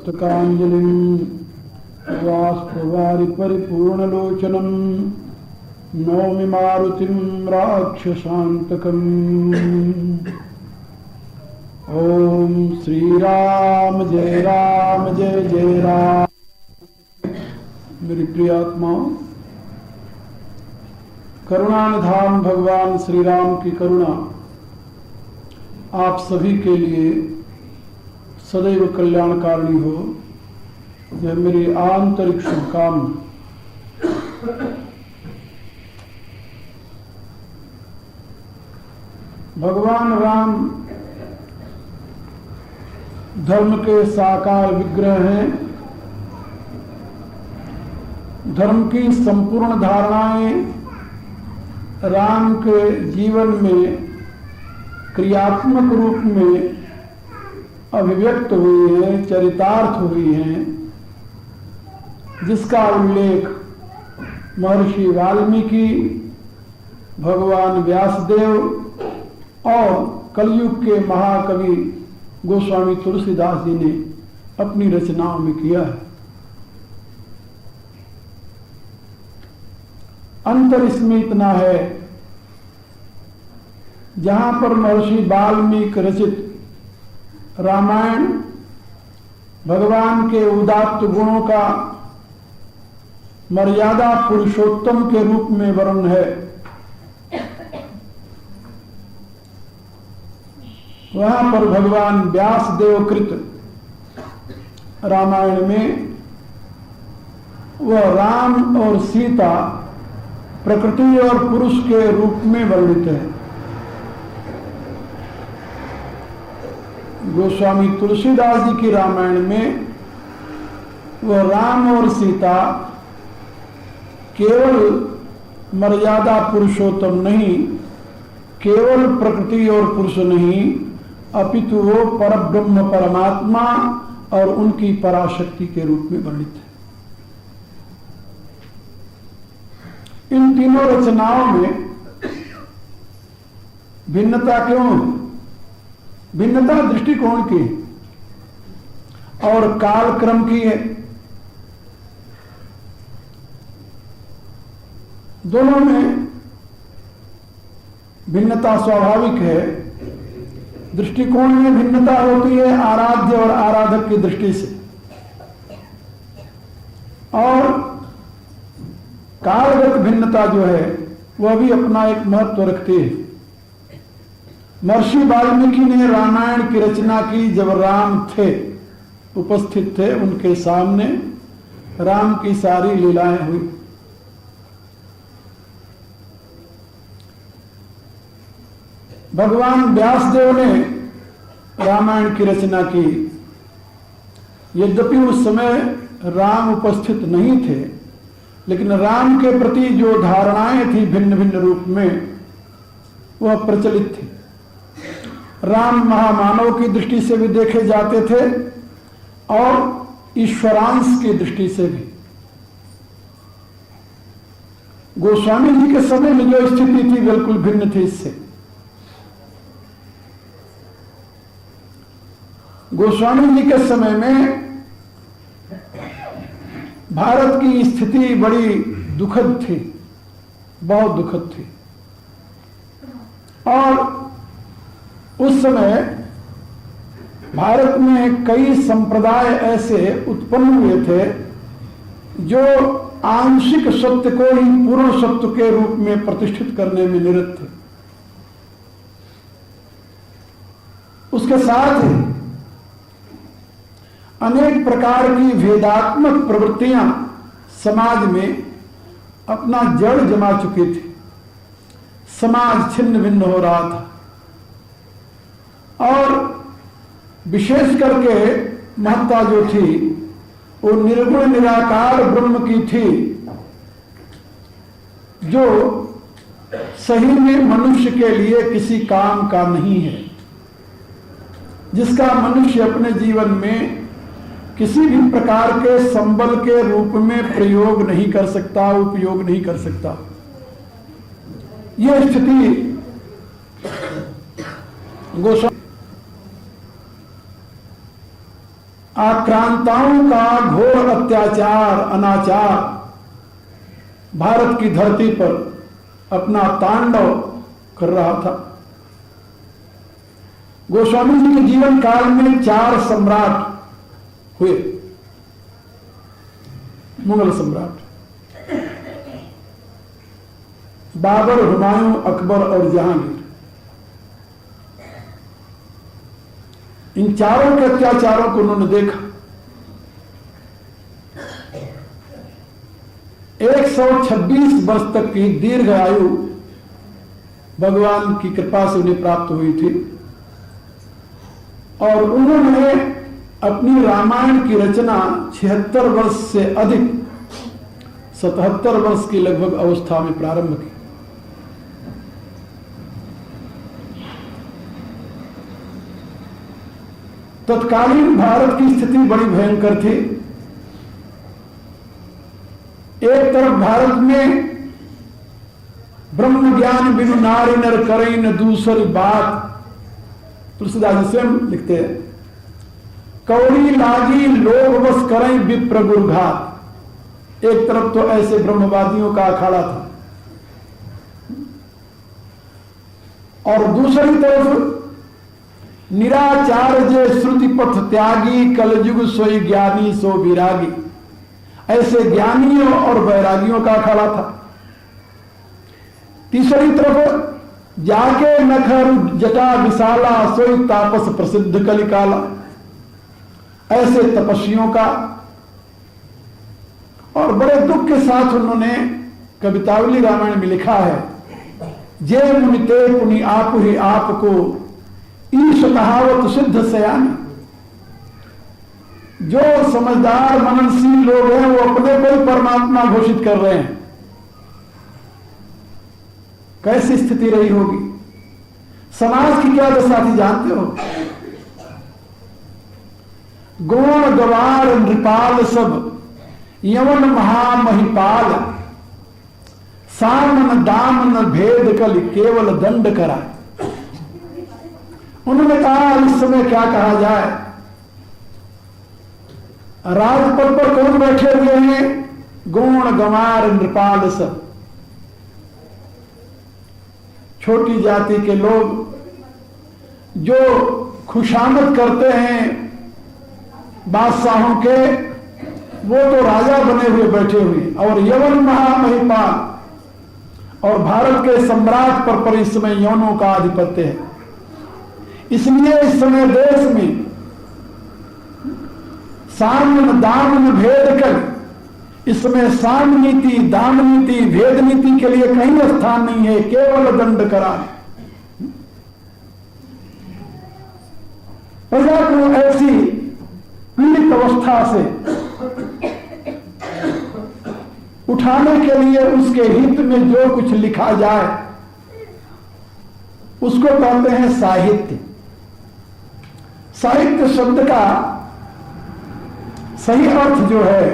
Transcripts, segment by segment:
पुस्तकांजलिं वाष्पवारि परिपूर्णलोचनं नौमि मारुतिं राक्षसान्तकम्। ओम श्री राम जय राम। मेरी प्रिय आत्माओं, करुणानिधान भगवान श्री राम की करुणा आप सभी के लिए सदैव कल्याणकारिणी हो, यह मेरी आंतरिक शुभकामना। भगवान राम धर्म के साकार विग्रह हैं। धर्म की संपूर्ण धारणाएं राम के जीवन में क्रियात्मक रूप में अभिव्यक्त हुई हैं, चरितार्थ हुई हैं, जिसका उल्लेख महर्षि वाल्मीकि, भगवान व्यासदेव और कलयुग के महाकवि गोस्वामी तुलसीदास जी ने अपनी रचनाओं में किया है। अंतर इसमें इतना है, जहां पर महर्षि वाल्मीकि रचित रामायण भगवान के उदात्त गुणों का मर्यादा पुरुषोत्तम के रूप में वर्णन है, वहां पर भगवान व्यासदेव कृत रामायण में वह राम और सीता प्रकृति और पुरुष के रूप में वर्णित है। गोस्वामी तुलसीदास जी की रामायण में वह राम और सीता केवल मर्यादा पुरुषोत्तम नहीं, केवल प्रकृति और पुरुष नहीं, अपितु वो परब्रह्म परमात्मा और उनकी पराशक्ति के रूप में वर्णित है। इन तीनों रचनाओं में भिन्नता क्यों है? भिन्नता दृष्टिकोण की और कालक्रम की है। दोनों में भिन्नता स्वाभाविक है। दृष्टिकोण में भिन्नता होती है आराध्य और आराधक की दृष्टि से, और कालगत भिन्नता जो है वह भी अपना एक महत्व रखती है। महर्षि वाल्मीकि ने रामायण की रचना की जब राम थे, उपस्थित थे, उनके सामने राम की सारी लीलाएं हुई। भगवान व्यासदेव ने रामायण की रचना की। यद्यपि उस समय राम उपस्थित नहीं थे, लेकिन राम के प्रति जो धारणाएं थी भिन्न भिन्न रूप में, वह प्रचलित थी। राम महामानव की दृष्टि से भी देखे जाते थे और ईश्वरांश की दृष्टि से भी। गोस्वामी जी के समय में जो स्थिति थी बिल्कुल भिन्न थी इससे। गोस्वामी जी के समय में भारत की स्थिति बड़ी दुखद थी, बहुत दुखद थी, और उस समय भारत में कई संप्रदाय ऐसे उत्पन्न हुए थे जो आंशिक सत्य को ही पूर्ण सत्य के रूप में प्रतिष्ठित करने में निरत थे। उसके साथ ही अनेक प्रकार की भेदात्मक प्रवृत्तियां समाज में अपना जड़ जमा चुकी थी। समाज छिन्न भिन्न हो रहा था, और विशेष करके महत्ता जो थी वो निर्गुण निराकार ब्रह्म की थी, जो सही में मनुष्य के लिए किसी काम का नहीं है, जिसका मनुष्य अपने जीवन में किसी भी प्रकार के संबल के रूप में प्रयोग नहीं कर सकता, उपयोग नहीं कर सकता। यह स्थिति गोस्वामी आक्रांताओं का घोर अत्याचार अनाचार भारत की धरती पर अपना तांडव कर रहा था। गोस्वामी जी के जीवन काल में 4 सम्राट हुए, मुगल सम्राट बाबर, हुमायूं, अकबर और जहांगीर। इन चारों के अत्याचारों को उन्होंने देखा। 126 वर्ष तक की दीर्घ आयु भगवान की कृपा से उन्हें प्राप्त हुई थी और उन्होंने अपनी रामायण की रचना 76 वर्ष से अधिक 77 वर्ष की लगभग अवस्था में प्रारंभ की। तत्कालीन भारत की स्थिति बड़ी भयंकर थी। एक तरफ भारत में ब्रह्म ज्ञान बिनु नारी नर करें न दूसरी बात, तुलसीदास जी स्वयं लिखते हैं, कौड़ी लागी लोग बस करें विप्र गुरघात। एक तरफ तो ऐसे ब्रह्मवादियों का अखाड़ा था और दूसरी तरफ निराचार जे श्रुति पथ त्यागी कलयुग सोई ज्ञानी सो विरागी। ऐसे ज्ञानियों और वैरागियों का अखाड़ा था। तीसरी तरफ जाके नखर जटा विशाला सोई तापस प्रसिद्ध कलिकाला। ऐसे तपस्वियों का। और बड़े दुख के साथ उन्होंने कवितावली रामायण में लिखा है, जे मुनिते पुनि आप ही आपको ईश कहावत सिद्ध सयानी। जो समझदार मननशील लोग हैं वो अपने को ही परमात्मा घोषित कर रहे हैं। कैसी स्थिति रही होगी, समाज की क्या दशा थी जानते हो? गुण गवार नृपाल सब यवन महामहिपाल, सामन दामन भेद कल केवल दंड करा। उन्होंने कहा इस समय क्या कहा जाए, राजपद पर कौन बैठे हुए हैं? गुण गंवार नृपाल सब। छोटी जाति के लोग जो खुशामद करते हैं बादशाहों के, वो तो राजा बने हुए बैठे हुए, और यवन महामहिपाल और भारत के सम्राट पर इस समय यवनों का आधिपत्य है। इसलिए इस समय देश में सामन दामन भेद कर, इसमें साम नीति दाम नीति भेद नीति के लिए कहीं स्थान नहीं है, केवल दंड करा। प्रजा को ऐसी पीड़ित अवस्था से उठाने के लिए उसके हित में जो कुछ लिखा जाए उसको कहते हैं साहित्य। साहित्य शब्द का सही अर्थ जो है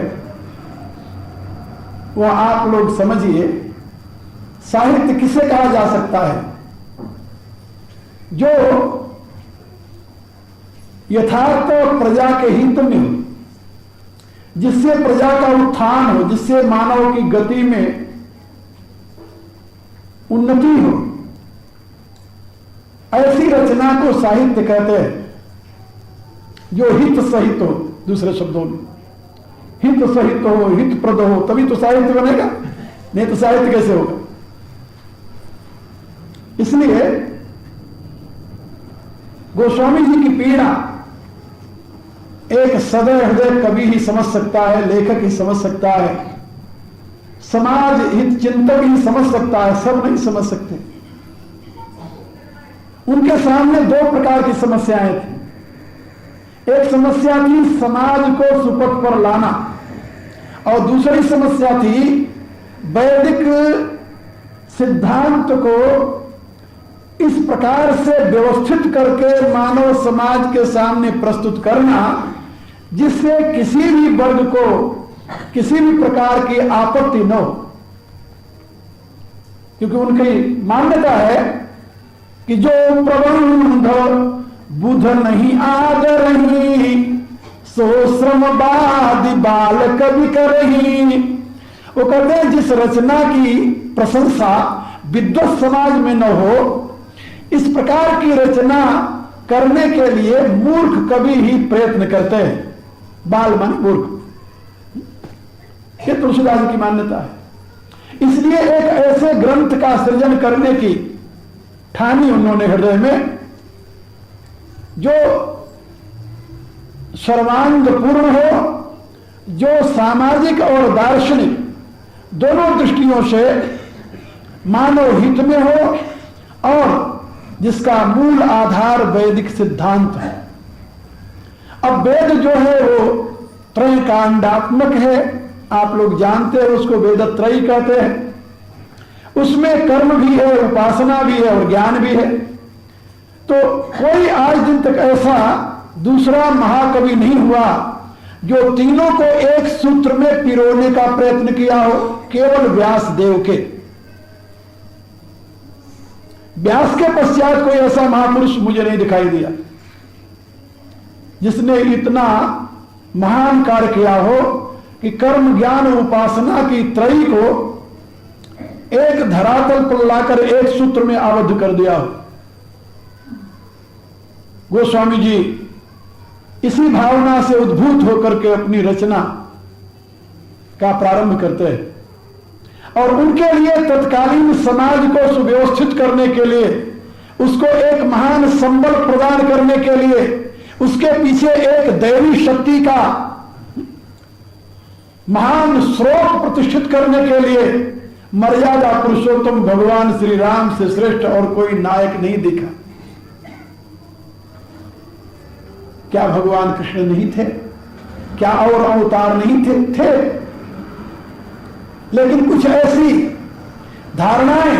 वो आप लोग समझिए। साहित्य किसे कहा जा सकता है? जो यथार्थ प्रजा के हित में हो, जिससे प्रजा का उत्थान हो, जिससे मानव की गति में उन्नति हो, ऐसी रचना को साहित्य कहते हैं। जो हित सहित हो, दूसरे शब्दों में हित सहित हो, हित प्रद हो, तभी तो साहित्य बनेगा, नहीं तो साहित्य कैसे होगा? इसलिए गोस्वामी जी की पीड़ा एक सदैव हृदय कवि ही समझ सकता है, लेखक ही समझ सकता है, समाज हित चिंतक ही समझ सकता है, सब नहीं समझ सकते। उनके सामने 2 प्रकार की समस्याएं थी। एक समस्या थी समाज को सुपथ पर लाना, और दूसरी समस्या थी वैदिक सिद्धांत को इस प्रकार से व्यवस्थित करके मानव समाज के सामने प्रस्तुत करना जिससे किसी भी वर्ग को किसी भी प्रकार की आपत्ति न हो। क्योंकि उनकी मान्यता है कि जो प्रबंध बुध नहीं आदरही, सो श्रम बादि बाल कवि करही। वो कहते हैं जिस रचना की प्रशंसा विद्वत समाज में न हो, इस प्रकार की रचना करने के लिए मूर्ख कवि ही प्रयत्न करते हैं। बाल मन मूर्ख, ये तुलसीदास की मान्यता है। इसलिए एक ऐसे ग्रंथ का सृजन करने की ठानी उन्होंने हृदय में, जो सर्वांग पूर्ण हो, जो सामाजिक और दार्शनिक दोनों दृष्टियों से मानव हित में हो, और जिसका मूल आधार वैदिक सिद्धांत है। अब वेद जो है वो त्रयकांडात्मक है, आप लोग जानते हैं, उसको वेदत्रयी कहते हैं। उसमें कर्म भी है, उपासना भी है और ज्ञान भी है। तो कोई आज दिन तक ऐसा दूसरा महाकवि नहीं हुआ जो तीनों को एक सूत्र में पिरोने का प्रयत्न किया हो, केवल व्यास देव के। व्यास के पश्चात कोई ऐसा महापुरुष मुझे नहीं दिखाई दिया जिसने इतना महान कार्य किया हो कि कर्म ज्ञान उपासना की त्रयी को एक धरातल पर लाकर एक सूत्र में आबद्ध कर दिया हो। गोस्वामी जी इसी भावना से उद्भूत होकर के अपनी रचना का प्रारंभ करते हैं, और उनके लिए तत्कालीन समाज को सुव्यवस्थित करने के लिए, उसको एक महान संबल प्रदान करने के लिए, उसके पीछे एक दैवी शक्ति का महान स्रोत प्रतिष्ठित करने के लिए मर्यादा पुरुषोत्तम भगवान श्री राम से श्रेष्ठ और कोई नायक नहीं दिखा। क्या भगवान कृष्ण नहीं थे? क्या और अवतार नहीं थे? लेकिन कुछ ऐसी धारणाएं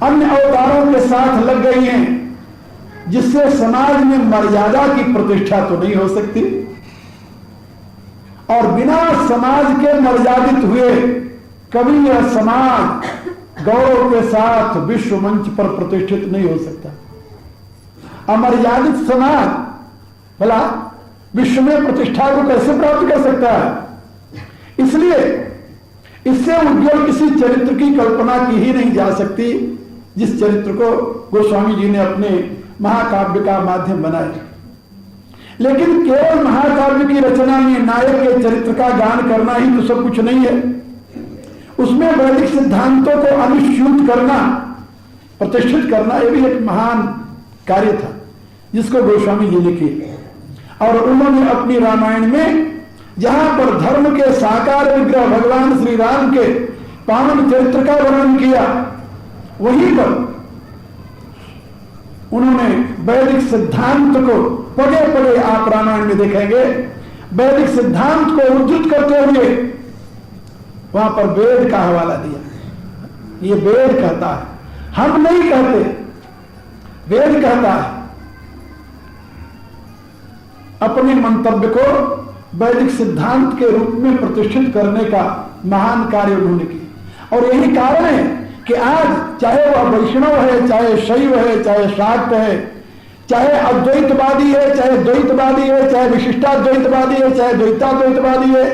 अन्य अवतारों के साथ लग गई हैं जिससे समाज में मर्यादा की प्रतिष्ठा तो नहीं हो सकती, और बिना समाज के मर्यादित हुए कभी यह समाज गौरव के साथ विश्व मंच पर प्रतिष्ठित नहीं हो सकता। अमर्यादित समाज भला विश्व में प्रतिष्ठा को कैसे प्राप्त कर सकता है? इसलिए इससे उज्ज्वल किसी चरित्र की कल्पना की ही नहीं जा सकती जिस चरित्र को गोस्वामी जी ने अपने महाकाव्य का माध्यम बनाया। लेकिन केवल महाकाव्य की रचना में नायक के चरित्र का गान करना ही तो सब कुछ नहीं है। उसमें वैदिक सिद्धांतों को अनुस्यूत करना, प्रतिष्ठित करना, यह भी एक महान कार्य था जिसको गोस्वामी जी ने किया। और उन्होंने अपनी रामायण में जहां पर धर्म के साकार विग्रह भगवान श्री राम के पावन चरित्र का वर्णन किया, वहीं पर उन्होंने वैदिक सिद्धांत को पगे पगे, आप रामायण में देखेंगे, वैदिक सिद्धांत को उद्धृत करते हुए वहां पर वेद का हवाला दिया। ये वेद कहता है, हम नहीं कहते, वेद कहता है। अपने मंतव्य को वैदिक सिद्धांत के रूप में प्रतिष्ठित करने का महान कार्य उन्होंने किया। और यही कारण है कि आज चाहे वह वैष्णव है, चाहे शैव है, चाहे शाक्त है, चाहे अद्वैतवादी है, चाहे द्वैतवादी है, चाहे विशिष्टाद्वैतवादी है, चाहे द्वैताद्वैतवादी है,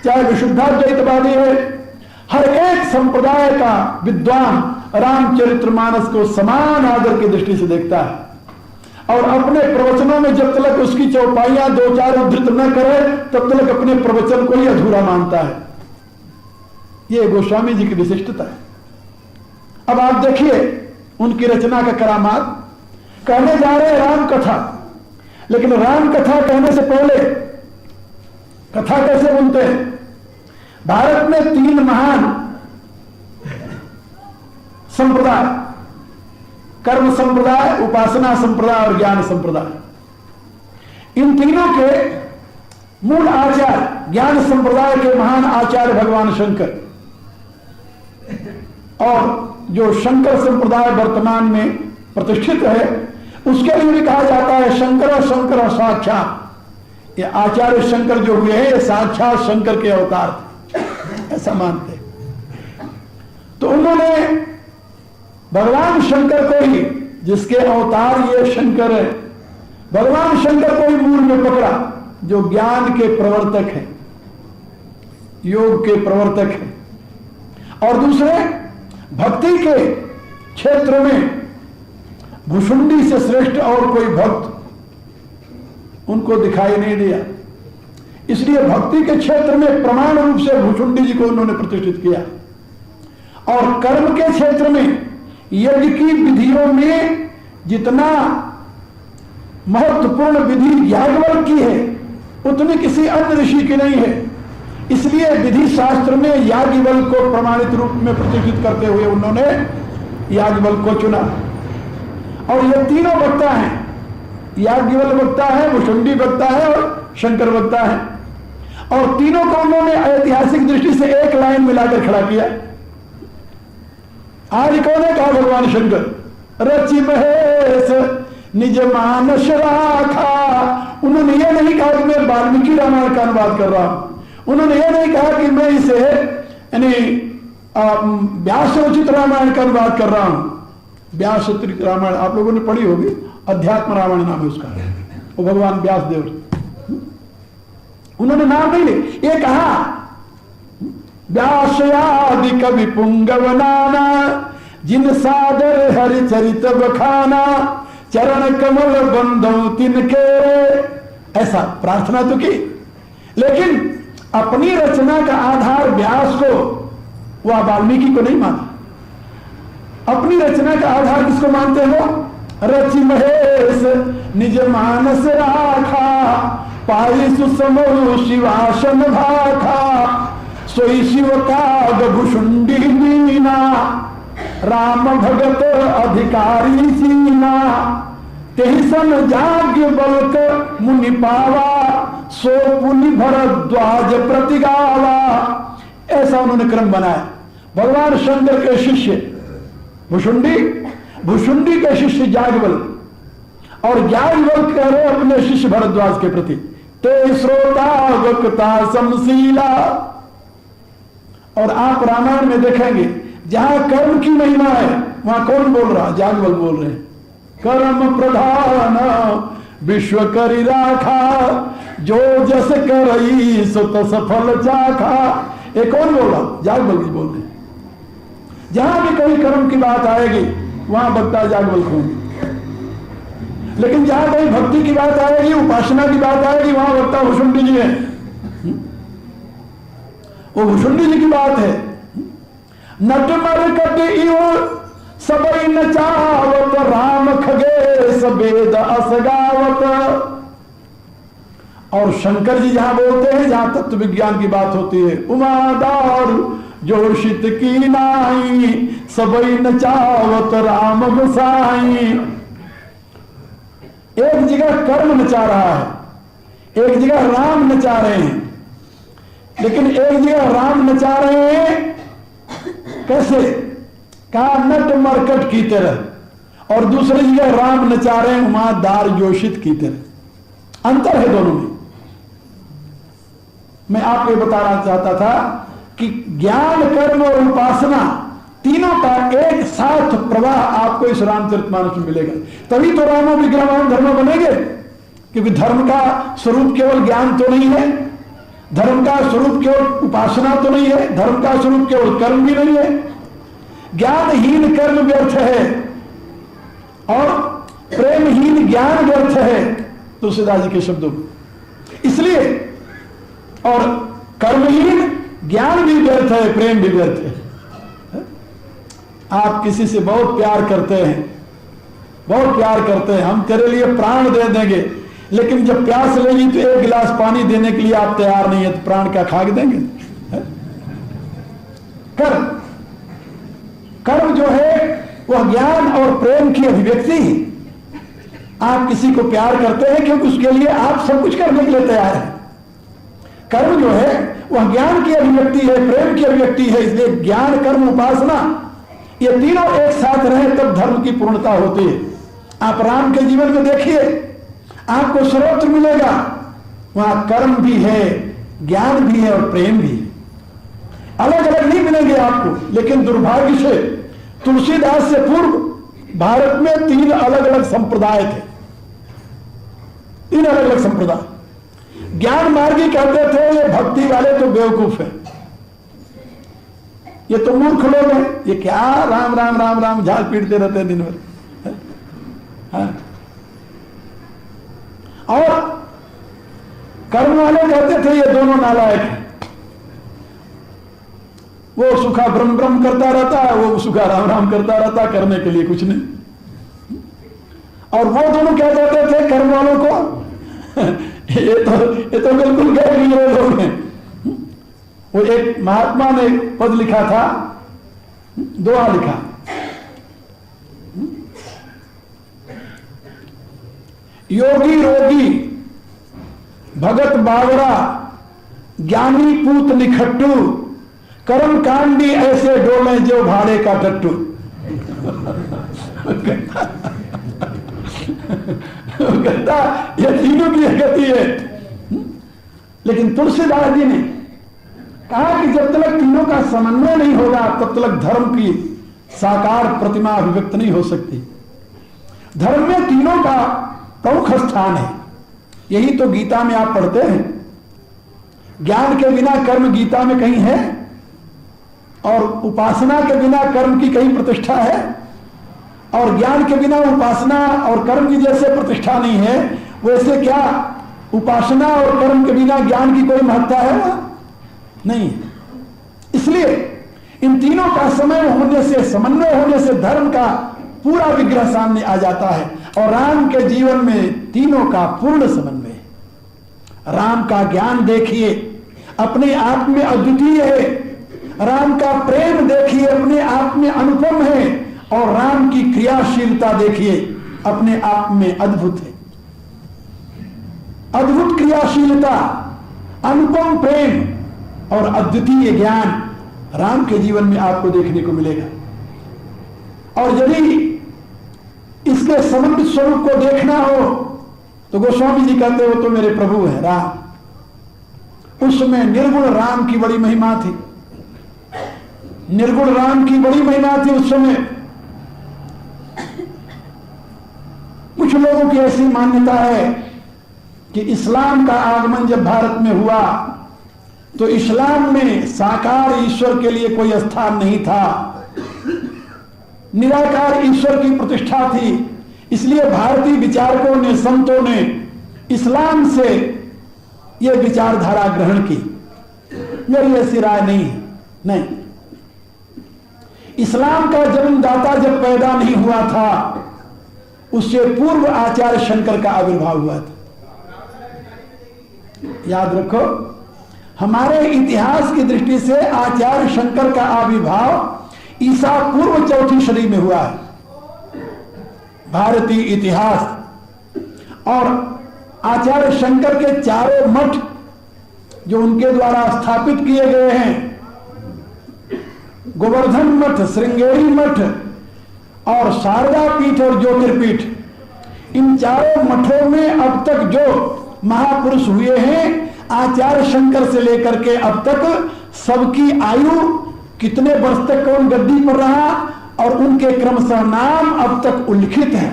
चाहे विशुद्धाद्वैतवादी है, हर एक संप्रदाय का विद्वान रामचरितमानस को समान आदर की दृष्टि से देखता है, और अपने प्रवचनों में जब तक उसकी चौपाइयां दो चार उद्धृत न करे तब तक अपने प्रवचन को ही अधूरा मानता है। यह गोस्वामी जी की विशिष्टता है। अब आप देखिए उनकी रचना का करामात। कहने जा रहे हैं राम कथा, लेकिन राम कथा कहने से पहले कथा कैसे बोलते हैं? भारत में 3 महान संप्रदाय, कर्म संप्रदाय, उपासना संप्रदाय और ज्ञान संप्रदाय। इन तीनों के मूल आचार्य, ज्ञान संप्रदाय के महान आचार्य भगवान शंकर, और जो शंकर संप्रदाय वर्तमान में प्रतिष्ठित है उसके लिए भी कहा जाता है शंकर साक्षात। ये आचार्य शंकर जो हुए हैं ये साक्षात शंकर के अवतार थे, ऐसा मानते। तो उन्होंने भगवान शंकर को ही, जिसके अवतार ये शंकर है, भगवान शंकर को ही मूल में पकड़ा जो ज्ञान के प्रवर्तक हैं, योग के प्रवर्तक हैं, और दूसरे भक्ति के क्षेत्र में भुषुंडी से श्रेष्ठ और कोई भक्त उनको दिखाई नहीं दिया। इसलिए भक्ति के क्षेत्र में प्रमाण रूप से भुषुंडी जी को उन्होंने प्रतिष्ठित किया, और कर्म के क्षेत्र में यज्ञ की विधियों में जितना महत्वपूर्ण विधि याज्ञवल्क्य की है उतनी किसी अन्य ऋषि की नहीं है। इसलिए विधि शास्त्र में याज्ञवल्क्य को प्रमाणित रूप में प्रतिष्ठित करते हुए उन्होंने याज्ञवल्क्य को चुना। और ये तीनों वक्ता हैं, याज्ञवल्क्य वक्ता है, भुषुंडी वक्ता है और शंकर वक्ता है, और तीनों को उन्होंने ऐतिहासिक दृष्टि से एक लाइन मिलाकर खड़ा किया। आज कौन है? कहा भगवान शंकर, रचि महेश निज मानस राखा। उन्होंने ये नहीं कहा कि मैं वाल्मीकि रामायण का अनुवाद कर रहा हूं, उन्होंने ये नहीं कहा कि मैं इसे यानी व्यासोचित रामायण का अनुवाद कर रहा हूं। व्यासोचित रामायण आप लोगों ने पढ़ी होगी, अध्यात्म रामायण नाम है उसका, वो भगवान व्यासदेव। उन्होंने नाम नहीं ले, ये कहा व्यासयादि कवि पुंगव नाना, जिन सादर हरि चरित बखाना, चरण कमल बंदो तिनके। ऐसा प्रार्थना तो की, लेकिन अपनी रचना का आधार व्यास को, वह वाल्मीकि को नहीं माना। अपनी रचना का आधार किसको मानते हो? रचि महेश निज मानस राखा, पाई सुसमो शिवासन भाखा, सोई शिव काग भुषुंडी मीना, राम भगत अधिकारी सीना, तेहि सन याज्ञवल्क्य मुनि पावा, सो पुनि भरद्वाज प्रतिगावा। ऐसा उन्होंने क्रम बनाया। भगवान शंकर के शिष्य भुषुंडी, भुषुंडी के शिष्य याज्ञवल्क्य, और याज्ञवल्क्य कह रहे अपने शिष्य भरद्वाज के प्रति, ते श्रोता वक्ता समशीला। और आप रामायण में देखेंगे जहां कर्म की महिमा है वहां कौन बोल रहा? याज्ञवल्क्य बोल रहे हैं। कर्म प्रधान विश्व करि राखा, जो जस करई सो तस फल चाखा। ये कौन बोल रहा? याज्ञवल्क्य बोल रहे हैं। जहां भी कहीं कर्म की बात आएगी वहां वक्ता याज्ञवल्क्य होंगे, लेकिन जहां कहीं भक्ति की बात आएगी, उपासना की बात आएगी, वहां वक्ता भुषुंडी जी है। वो भुषुंडी जी की बात है। नट मरकट इव सबई नचावत, राम खगेश वेद असगावत। और शंकर जी जहां बोलते हैं, जहां तत्व विज्ञान की बात होती है, उमादार जोशित की नाई, सबई नचावत राम गोसाई। एक जगह कर्म नचा रहा है, एक जगह राम नचा रहे हैं, लेकिन एक जगह राम नचा रहे हैं कैसे? कहा नट मरकट की तरह, और दूसरी जगह राम नचा रहे हैं उमादार जोशित की तरह। अंतर है दोनों में। मैं आपको बताना चाहता था कि ज्ञान, कर्म और उपासना तीनों का एक साथ प्रवाह आपको इस रामचरितमानस में मिलेगा। तभी तो रामो विग्रहवान धर्म बनेंगे, क्योंकि धर्म का स्वरूप केवल ज्ञान तो नहीं है, धर्म का स्वरूप केवल उपासना तो नहीं है, धर्म का स्वरूप केवल कर्म भी नहीं है। ज्ञानहीन कर्म व्यर्थ है और प्रेमहीन ज्ञान व्यर्थ है, तुलसीदास जी के शब्दों में। इसलिए और कर्महीन ज्ञान भी व्यर्थ है, प्रेम भी व्यर्थ है। आप किसी से बहुत प्यार करते हैं, बहुत प्यार करते हैं, हम तेरे लिए प्राण दे देंगे, लेकिन जब प्यास लगी तो एक गिलास पानी देने के लिए आप तैयार नहीं है, तो प्राण क्या खा के देंगे? कर्म, कर्म जो है वह ज्ञान और प्रेम की अभिव्यक्ति है। आप किसी को प्यार करते हैं क्योंकि उसके लिए आप सब कुछ करने के लिए तैयार हैं। कर्म जो है वह ज्ञान की अभिव्यक्ति है, प्रेम की अभिव्यक्ति है। इसलिए ज्ञान, कर्म, उपासना ये तीनों एक साथ रहे तब धर्म की पूर्णता होती है। आप राम के जीवन में देखिए, आपको सर्वत्र मिलेगा, वहां कर्म भी है, ज्ञान भी है और प्रेम भी है। अलग अलग नहीं मिलेंगे आपको, लेकिन दुर्भाग्य से तुलसीदास से पूर्व भारत में 3 अलग अलग संप्रदाय थे, 3 अलग अलग संप्रदाय। ज्ञान मार्गी कहते थे ये भक्ति वाले तो बेवकूफ है, ये तो मूर्ख लोग हैं, ये क्या राम राम राम राम झाड़ पीटते रहते हैं दिन भर। हाँ। और कर्म वाले कहते थे ये दोनों नालायक हैं, वो सुखा ब्रह्म ब्रह्म करता रहता है, वो सुखा राम राम करता रहता है, करने के लिए कुछ नहीं। और वो दोनों क्या कहते थे कर्म वालों को ये तो बिल्कुल गैर लोग हैं। वो एक महात्मा ने पद लिखा था, दुआ लिखा, योगी रोगी भगत बावरा ज्ञानी पूत निखट्टू कर्म कांडी ऐसे डोले जो भाड़े का टट्टू। कहता ये तीनों की गति है। लेकिन तुलसीदास जी ने कहा कि जब तक तीनों का समन्वय नहीं होगा तब तक धर्म की साकार प्रतिमा अभिव्यक्त नहीं हो सकती। धर्म में तीनों का प्रमुख स्थान है, यही तो गीता में आप पढ़ते हैं। ज्ञान के बिना कर्म गीता में कहीं है, और उपासना के बिना कर्म की कहीं प्रतिष्ठा है, और ज्ञान के बिना उपासना और कर्म की जैसे प्रतिष्ठा नहीं है, वैसे क्या उपासना और कर्म के बिना ज्ञान की कोई महत्ता है? नहीं। इसलिए इन तीनों का समय होने से, समन्वय होने से धर्म का पूरा विग्रह सामने आ जाता है। और राम के जीवन में तीनों का पूर्ण समन्वय है। राम का ज्ञान देखिए, अपने आप में अद्वितीय है। राम का प्रेम देखिए, अपने आप में अनुपम है। और राम की क्रियाशीलता देखिए, अपने आप में अद्भुत है। अद्भुत क्रियाशीलता, अनुपम प्रेम और अद्वितीय ज्ञान राम के जीवन में आपको देखने को मिलेगा। और यदि इसके समन्वित स्वरूप को देखना हो तो गोस्वामी जी कहते हो तो मेरे प्रभु है राम। उस समय निर्गुण राम की बड़ी महिमा थी, निर्गुण राम की बड़ी महिमा थी उस समय। कुछ लोगों की ऐसी मान्यता है कि इस्लाम का आगमन जब भारत में हुआ तो इस्लाम में साकार ईश्वर के लिए कोई स्थान नहीं था, निराकार ईश्वर की प्रतिष्ठा थी। इसलिए भारतीय विचारकों ने, संतों ने इस्लाम से यह विचारधारा ग्रहण की। मेरी ऐसी राय नहीं है। नहीं, इस्लाम का जन्मदाता जब पैदा नहीं हुआ था उससे पूर्व आचार्य शंकर का आविर्भाव हुआ था। याद रखो, हमारे इतिहास की दृष्टि से आचार्य शंकर का आविर्भाव ईसा पूर्व 4वीं सदी में हुआ है। भारतीय इतिहास और आचार्य शंकर के चारों मठ जो उनके द्वारा स्थापित किए गए हैं, गोवर्धन मठ, श्रृंगेरी मठ और शारदा पीठ और ज्योतिर्पीठ, इन चारों मठों में अब तक जो महापुरुष हुए हैं आचार्य शंकर से लेकर के अब तक, सबकी आयु, कितने वर्ष तक कौन गद्दी पर रहा और उनके क्रमशः नाम अब तक उल्लिखित है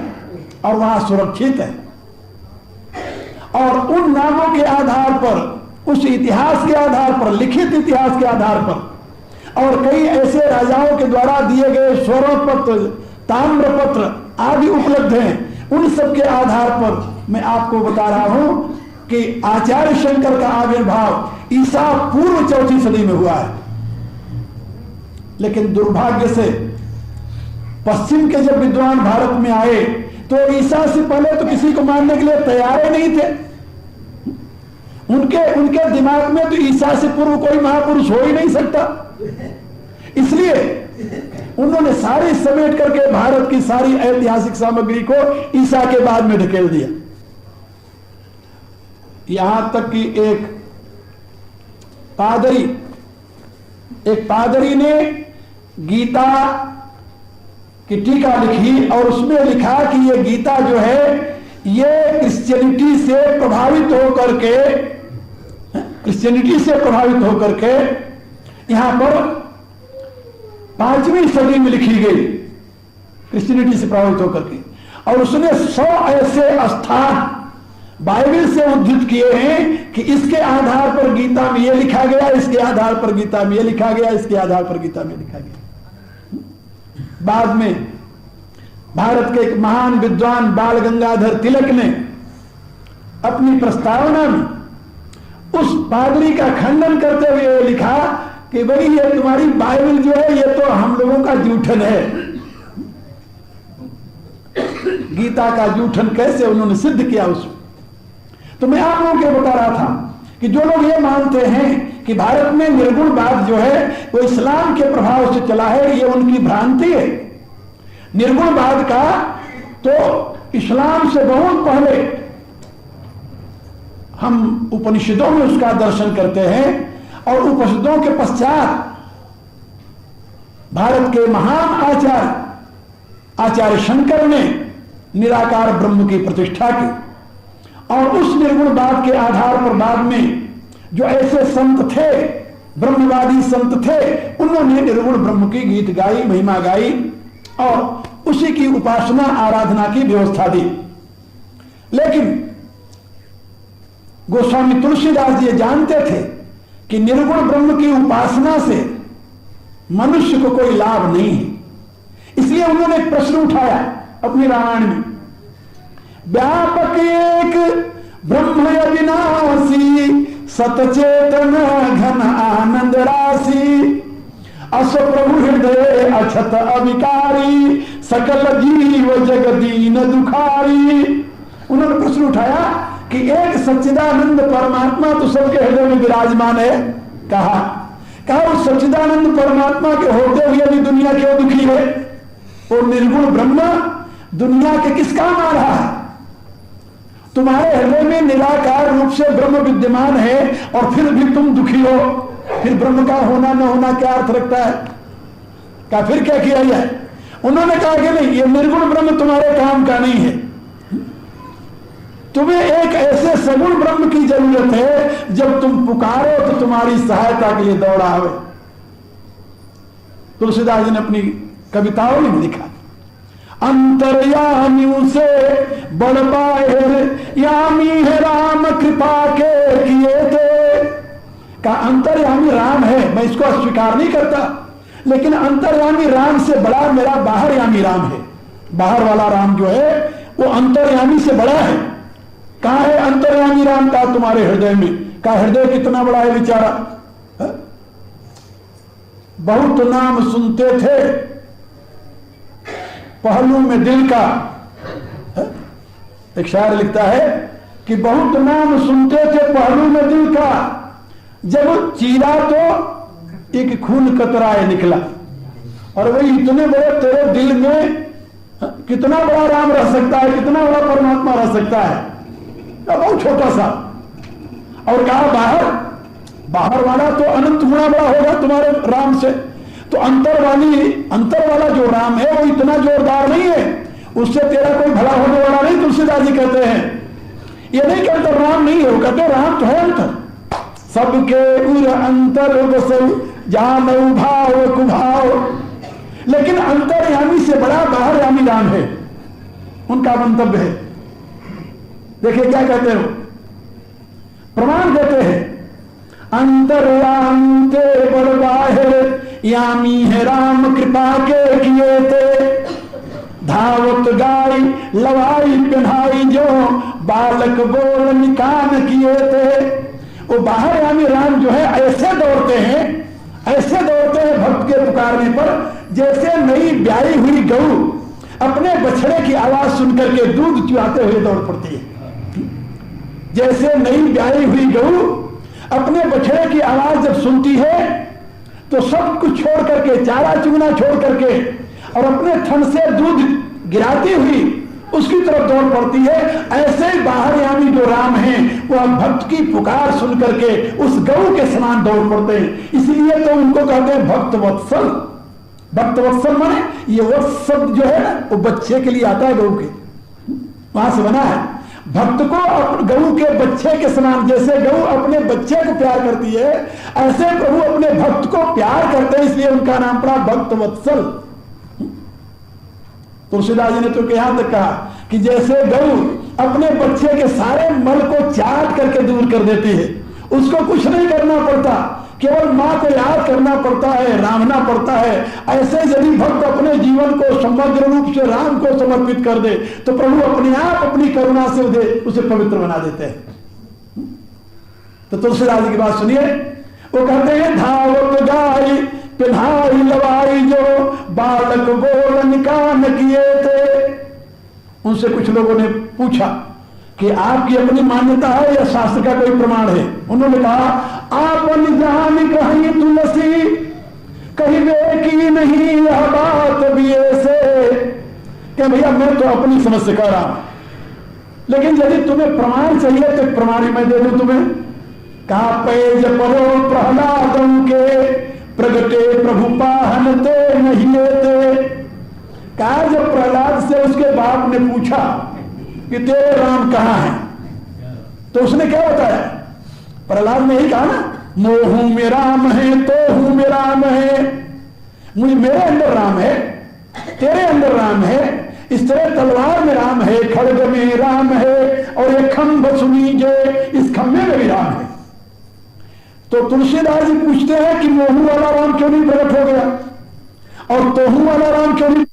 और वहां सुरक्षित है। और उन नामों के आधार पर, उस इतिहास के आधार पर, लिखित इतिहास के आधार पर और कई ऐसे राजाओं के द्वारा दिए गए स्वरपत्र, ताम्रपत्र आदि उपलब्ध हैं। उन सब के आधार पर मैं आपको बता रहा हूं कि आचार्य शंकर का आविर्भाव ईसा पूर्व 4वीं सदी में हुआ है। लेकिन दुर्भाग्य से पश्चिम के जब विद्वान भारत में आए तो ईसा से पहले तो किसी को मानने के लिए तैयार ही नहीं थे। उनके दिमाग में तो ईसा से पूर्व कोई महापुरुष हो ही नहीं सकता। इसलिए उन्होंने सारी समेट करके भारत की सारी ऐतिहासिक सामग्री को ईसा के बाद में ढकेल दिया। यहां तक कि एक पादरी ने गीता की टीका लिखी और उसमें लिखा कि ये गीता जो है ये क्रिश्चियनिटी से प्रभावित होकर के यहां पर 5वीं सदी में लिखी गई, क्रिश्चियनिटी से प्रभावित होकर के। और उसने 100 ऐसे स्थान बाइबल से उद्धृत किए हैं कि इसके आधार पर गीता में यह लिखा गया, इसके आधार पर गीता में यह लिखा गया, इसके आधार पर गीता में लिखा गया। बाद में भारत के एक महान विद्वान बाल गंगाधर तिलक ने अपनी प्रस्तावना में उस पादरी का खंडन करते हुए लिखा कि भाई ये तुम्हारी बाइबल जो है ये तो हम लोगों का जूठन है। गीता का जूठन कैसे उन्होंने सिद्ध किया उसमें। तो मैं आप लोगों को बता रहा था कि जो लोग ये मानते हैं कि भारत में निर्गुणवाद जो है वो इस्लाम के प्रभाव से चला है, ये उनकी भ्रांति है। निर्गुणवाद का तो इस्लाम से बहुत पहले हम उपनिषदों में उसका दर्शन करते हैं, और उपनिषदों के पश्चात भारत के महान आचार्य शंकर ने निराकार ब्रह्म की प्रतिष्ठा की, और उस निर्गुणवाद के आधार पर बाद में जो ऐसे संत थे, ब्रह्मवादी संत थे, उन्होंने निर्गुण ब्रह्म की गीत गाई, महिमा गाई और उसी की उपासना आराधना की व्यवस्था दी। लेकिन गोस्वामी तुलसीदास जी जानते थे कि निर्गुण ब्रह्म की उपासना से मनुष्य को कोई लाभ नहीं है, इसलिए उन्होंने एक प्रश्न उठाया अपनी रामायण में, व्यापक एक ब्रह्म अविनाशी सतचेतन घन आनंद राशि अस प्रभु हृदय अछत अविकारी सकल जीव जगदीन दुखारी। उन्होंने प्रश्न उठाया कि एक सच्चिदानंद परमात्मा तो सबके हृदय में विराजमान है, कहा उस सच्चिदानंद परमात्मा के होते हुए भी दुनिया क्यों दुखी है? और निर्गुण ब्रह्म दुनिया के किस काम आ रहा है? तुम्हारे हृदय में निराकार रूप से ब्रह्म विद्यमान है और फिर भी तुम दुखी हो, फिर ब्रह्म का होना न होना क्या अर्थ रखता है? क्या फिर क्या किया जाए? उन्होंने कहा कि नहीं, ये निर्गुण ब्रह्म तुम्हारे काम का नहीं है, तुम्हें एक ऐसे सगुण ब्रह्म की जरूरत है, जब तुम पुकारो तो तुम्हारी सहायता के लिए दौड़ा आवे। तुलसीदास जी ने अपनी कविताओं में लिखा, अंतर्यामी से बड़ बाहिर यामी है राम कृपा के किए थे। का अंतर्यामी राम है, मैं इसको अस्वीकार नहीं करता, लेकिन अंतर्यामी राम से बड़ा मेरा बाहरयामी राम है। बाहर वाला राम जो है वो अंतर्यामी से बड़ा है। कहां है अंतर्यामी राम? का तुम्हारे हृदय में। का हृदय कितना बड़ा है बेचारा? बहुत नाम सुनते थे पहलू में दिल का। एक शायर लिखता है कि बहुत नाम सुनते थे पहलू में दिल का, जब चीरा तो एक खून कतराए निकला। और वही इतने बड़े तेरे दिल में कितना बड़ा राम रह सकता है, कितना बड़ा परमात्मा रह सकता है? बहुत छोटा सा। और कहा बाहर वाला तो अनंत गुना बड़ा होगा तुम्हारे राम से। तो अंतर वाला जो राम है वो इतना जोरदार नहीं है, उससे तेरा कोई भला होने वाला नहीं। तुलसीदास जी कहते हैं, ये नहीं कहते राम नहीं है, वो कहते राम तो है अंतर। सबके उर अंतर बसु जानऊ भाव कुभाव। लेकिन अंतर्यामी से बड़ा बाहरयामी राम है, उनका मंतव्य है। देखिए क्या कहते हो, प्रमाण देते हैं, अंतर्यामी ते बड़ बाहिर यामी है राम कृपा के किए थे। धावत गाय लवाई पिन्हाई जो बालक बोल निकान किए थे। वो बाहरयामी राम जो है ऐसे दौड़ते हैं भक्त के पुकारने पर, जैसे नई ब्याई हुई गऊ अपने बछड़े की आवाज सुनकर के दूध चुराते हुए दौड़ पड़ती है। जैसे नई ब्याई हुई गऊ अपने बछड़े की आवाज जब सुनती है तो सब कुछ छोड़ करके, चारा चुगना छोड़ करके और अपने थन से दूध गिराती हुई उसकी तरफ दौड़ पड़ती है। ऐसे ही बाहरयामी जो राम हैं वो भक्त की पुकार सुन करके उस गऊ के समान दौड़ पड़ते हैं। इसलिए तो उनको कहते हैं भक्त वत्सल। भक्त वत्सल माने ये वत्स शब्द जो है ना वो बच्चे के लिए आता है, गऊ के वहां से बना है। भक्त को गऊ के बच्चे के समान, जैसे गऊ अपने बच्चे को प्यार करती है, ऐसे प्रभु अपने भक्त को प्यार करते हैं, इसलिए उनका नाम पड़ा भक्त वत्सल। तुलसीदास जी ने तो यहां तक कहा कि जैसे गऊ अपने बच्चे के सारे मल को चाट करके दूर कर देती है। उसको कुछ नहीं करना पड़ता, केवल मां को याद करना पड़ता है, रामना पड़ता है। ऐसे यदि भक्त अपने जीवन को समग्र रूप से राम को समर्पित कर दे तो प्रभु अपने आप अपनी करुणा से उसे पवित्र बना देते हैं। तो तुलसीदास जी की बात सुनिए, वो कहते हैं धावत गाय पिन्हाई लवाई जो बालक बोलन कान किए थे। उनसे कुछ लोगों ने पूछा कि आपकी अपनी मान्यता है या शास्त्र का कोई प्रमाण है? उन्होंने कहा आप जान कहीं तुलसी कहीं वे की नहीं यह बात भी ऐसे कि भैया मैं तो अपनी समझ से कह रहा हूं, लेकिन यदि तुम्हें प्रमाण चाहिए तो प्रमाण ही मैं दे दूं तुम्हें। कहा पेज परो प्रहलादों के प्रगटे प्रभु पाहनते नहीं थे। कहा जब प्रहलाद से उसके बाप ने पूछा कि तेरे राम कहां है, तो उसने क्या बताया? प्रहलाद ने ही कहा ना, मोहू में राम है तो हूं में राम है। मुझे मेरे अंदर राम है, तेरे अंदर राम है, इस तरह तलवार में राम है, खड़ग में राम है, और ये खंभ सुनीजे इस खंभे में भी राम है। तो तुलसीदास जी पूछते हैं कि मोहू वाला राम क्यों नहीं प्रकट हो गया और तोहू वाला राम क्यों नहीं